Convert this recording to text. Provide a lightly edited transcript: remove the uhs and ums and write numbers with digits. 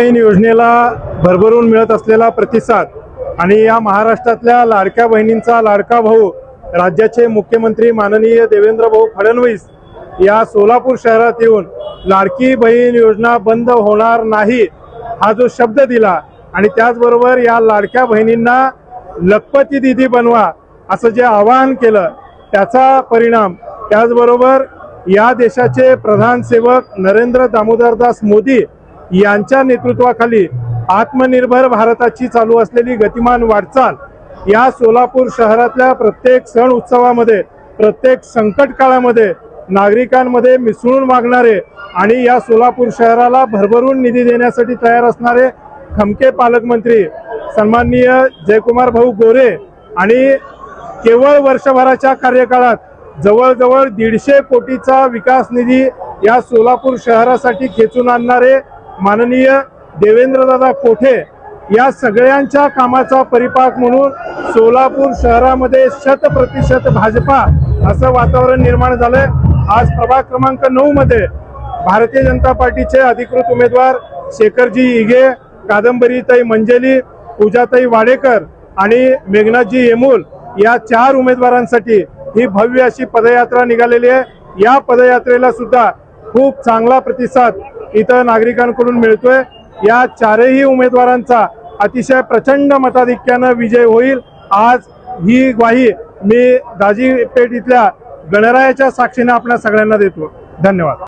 बहीण योजनेला भरभरून मिळत असलेला प्रतिसाद आणि या महाराष्ट्रातल्या लाडक्या बहिणींचा लाडका भाऊ राज्याचे मुख्यमंत्री माननीय देवेंद्र भाऊ फडणवीस या सोलापूर शहरात येऊन लाडकी बहीण योजना बंद होणार नाही हा जो शब्द दिला आणि त्याचबरोबर या लाडक्या बहिणींना लखपती दीदी बनवा असं जे आवाहन केलं त्याचा परिणाम त्याचबरोबर या देशाचे प्रधान सेवक नरेंद्र दामोदरदास मोदी यांच्या नेतृत्वाखाली आत्मनिर्भर भारताची चालू असलेली गतिमान वाटचाल या सोलापूर शहरातल्या प्रत्येक सण उत्सवामध्ये प्रत्येक संकट काळामध्ये नागरिकांमध्ये मिसळून वागणारे आणि या सोलापूर शहराला भरभरून निधी देण्यासाठी तयार असणारे खमके पालकमंत्री सन्माननीय जयकुमार भाऊ गोरे आणि केवळ वर्षभराच्या कार्यकाळात जवळजवळ 150 कोटीचा विकास निधी या सोलापूर शहरासाठी खेचून आणणारे माननीय देवेंद्रदादा कोठे या सगळ्यांच्या कामाचा परिपाक म्हणून सोलापूर शहरामध्ये 100% भाजपा असं वातावरण निर्माण झालंय। आज प्रभाग क्रमांक 9 मध्ये भारतीय जनता पार्टीचे अधिकृत उमेदवार शेखरजी इगे, कादंबरीताई मंजेली, पूजाताई वाडेकर आणि मेघनाथजी येमूल या 4 उमेदवारांसाठी ही भव्य अशी पदयात्रा निघालेली आहे। या पदयात्रेला सुद्धा खूप चांगला प्रतिसाद इथं नागरिकांकडून मिळतोय। या 4ही उमेदवारांचा अतिशय प्रचंड मताधिक्याने विजय होईल आज ही ग्वाही मी दाजीपेठ इथल्या गणरायाच्या साक्षीने आपल्या सगळ्यांना देतो। धन्यवाद।